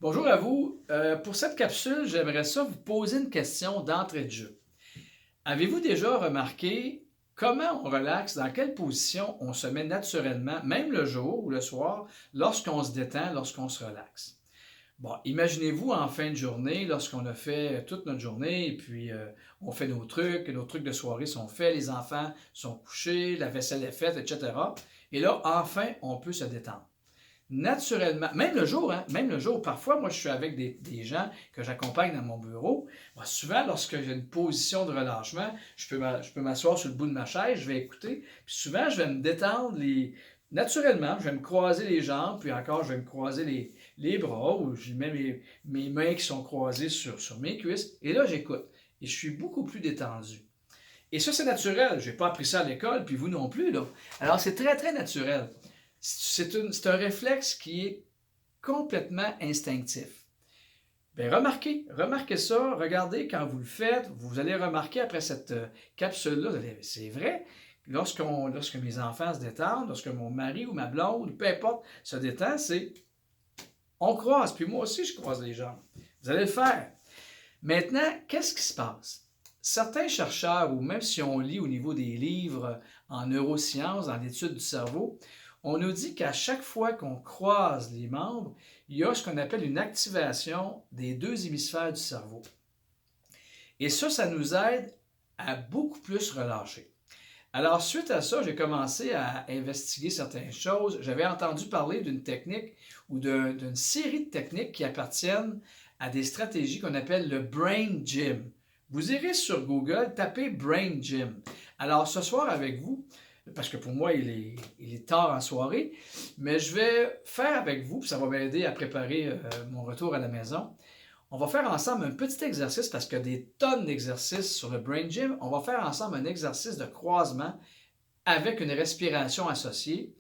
Bonjour à vous. Pour cette capsule, j'aimerais ça vous poser une question d'entrée de jeu. Avez-vous déjà remarqué comment on relaxe, dans quelle position on se met naturellement, même le jour ou le soir, lorsqu'on se détend, lorsqu'on se relaxe? Bon, imaginez-vous en fin de journée, lorsqu'on a fait toute notre journée, et puis on fait nos trucs de soirée sont faits, les enfants sont couchés, la vaisselle est faite, etc. Et là, enfin, on peut se détendre naturellement, même le jour, hein, même le jour, parfois, moi, je suis avec des gens que j'accompagne dans mon bureau. Moi, souvent, lorsque j'ai une position de relâchement, je peux m'asseoir sur le bout de ma chaise, je vais écouter, puis souvent, je vais me détendre naturellement, je vais me croiser les jambes, puis encore, je vais me croiser les bras, ou je mets mes mains qui sont croisées sur mes cuisses, et là, j'écoute. Et je suis beaucoup plus détendu. Et ça, c'est naturel. Je n'ai pas appris ça à l'école, puis vous non plus, là. Alors, c'est très, très naturel. C'est un réflexe qui est complètement instinctif. Bien, remarquez ça, regardez quand vous le faites, vous allez remarquer après cette capsule-là, c'est vrai, lorsque mes enfants se détendent, lorsque mon mari ou ma blonde, peu importe, se détend, c'est on croise, puis moi aussi je croise les jambes. Vous allez le faire. Maintenant, qu'est-ce qui se passe? Certains chercheurs, ou même si on lit au niveau des livres en neurosciences, dans l'étude du cerveau, on nous dit qu'à chaque fois qu'on croise les membres, il y a ce qu'on appelle une activation des deux hémisphères du cerveau. Et ça nous aide à beaucoup plus relâcher. Alors, suite à ça, j'ai commencé à investiguer certaines choses. J'avais entendu parler d'une technique ou d'une série de techniques qui appartiennent à des stratégies qu'on appelle le Brain Gym. Vous irez sur Google, tapez Brain Gym. Alors, ce soir avec vous, parce que pour moi, il est tard en soirée, mais je vais faire avec vous, ça va m'aider à préparer mon retour à la maison. On va faire ensemble un petit exercice parce qu'il y a des tonnes d'exercices sur le Brain Gym. On va faire ensemble un exercice de croisement avec une respiration associée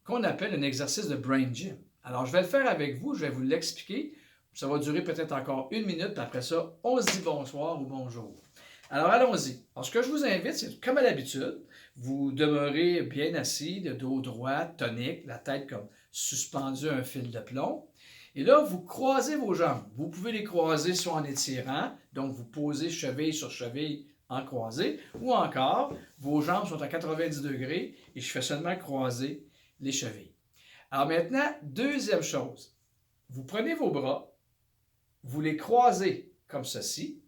qu'on appelle un exercice de Brain Gym. Alors, je vais le faire avec vous, je vais vous l'expliquer. Ça va durer peut-être encore une minute, puis après ça, on se dit bonsoir ou bonjour. Alors, allons-y. Alors, ce que je vous invite, c'est comme à l'habitude, vous demeurez bien assis, le dos droit, tonique, la tête comme suspendue à un fil de plomb. Et là, vous croisez vos jambes. Vous pouvez les croiser soit en étirant, donc vous posez cheville sur cheville en croisé, ou encore, vos jambes sont à 90 degrés et je fais seulement croiser les chevilles. Alors maintenant, deuxième chose, vous prenez vos bras, vous les croisez comme ceci,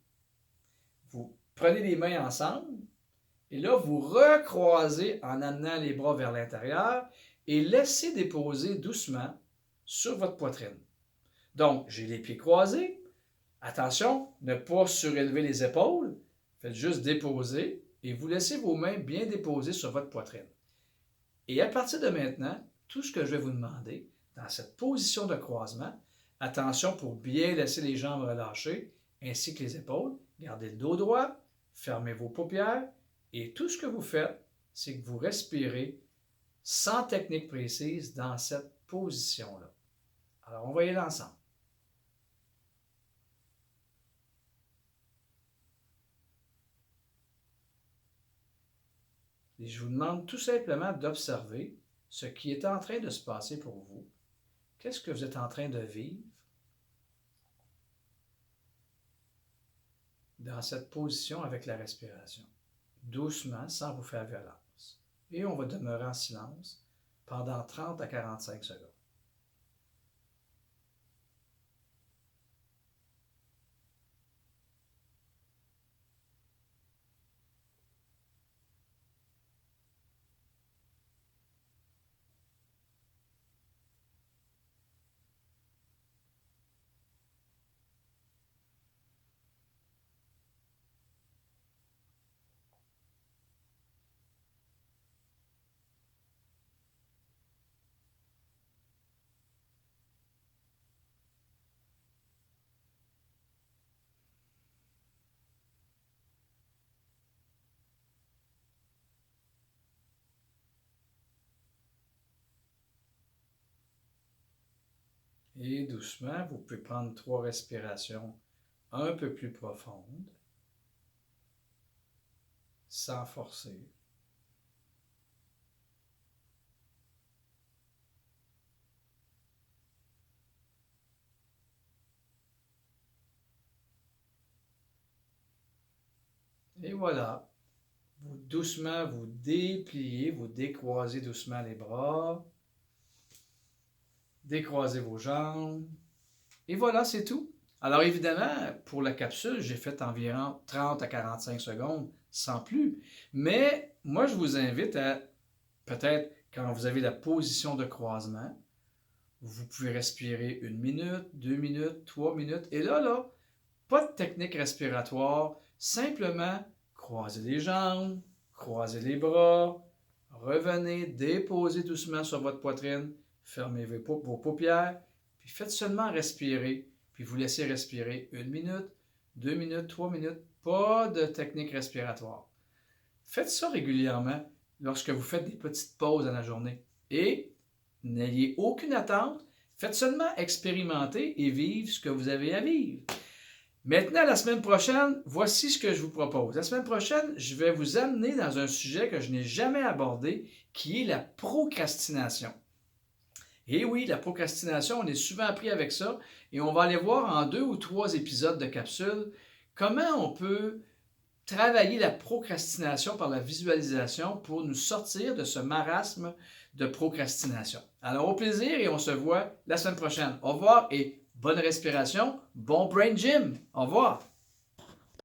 vous prenez les mains ensemble, et là, vous recroisez en amenant les bras vers l'intérieur et laissez déposer doucement sur votre poitrine. Donc, j'ai les pieds croisés. Attention, ne pas surélever les épaules. Faites juste déposer et vous laissez vos mains bien déposées sur votre poitrine. Et à partir de maintenant, tout ce que je vais vous demander, dans cette position de croisement, attention pour bien laisser les jambes relâchées, ainsi que les épaules, gardez le dos droit, fermez vos paupières, et tout ce que vous faites, c'est que vous respirez sans technique précise dans cette position-là. Alors, on va y aller ensemble. Et je vous demande tout simplement d'observer ce qui est en train de se passer pour vous. Qu'est-ce que vous êtes en train de vivre dans cette position avec la respiration? Doucement, sans vous faire violence. Et on va demeurer en silence pendant 30 à 45 secondes. Et doucement, vous pouvez prendre 3 respirations un peu plus profondes, sans forcer. Et voilà. Vous doucement, vous dépliez, vous décroisez doucement les bras. Décroisez vos jambes. Et voilà, c'est tout. Alors évidemment, pour la capsule, j'ai fait environ 30 à 45 secondes, sans plus. Mais moi, je vous invite à, peut-être quand vous avez la position de croisement, vous pouvez respirer 1 minute, 2 minutes, 3 minutes. Et là, pas de technique respiratoire, simplement croisez les jambes, croisez les bras, revenez, déposez doucement sur votre poitrine, fermez vos paupières, puis faites seulement respirer, puis vous laissez respirer 1 minute, 2 minutes, 3 minutes, pas de technique respiratoire. Faites ça régulièrement lorsque vous faites des petites pauses dans la journée. Et n'ayez aucune attente, faites seulement expérimenter et vivre ce que vous avez à vivre. Maintenant, la semaine prochaine, voici ce que je vous propose. La semaine prochaine, je vais vous amener dans un sujet que je n'ai jamais abordé, qui est la procrastination. Et oui, la procrastination, on est souvent pris avec ça, et on va aller voir en 2 ou 3 épisodes de capsule comment on peut travailler la procrastination par la visualisation pour nous sortir de ce marasme de procrastination. Alors, au plaisir et on se voit la semaine prochaine. Au revoir et bonne respiration, bon brain gym. Au revoir.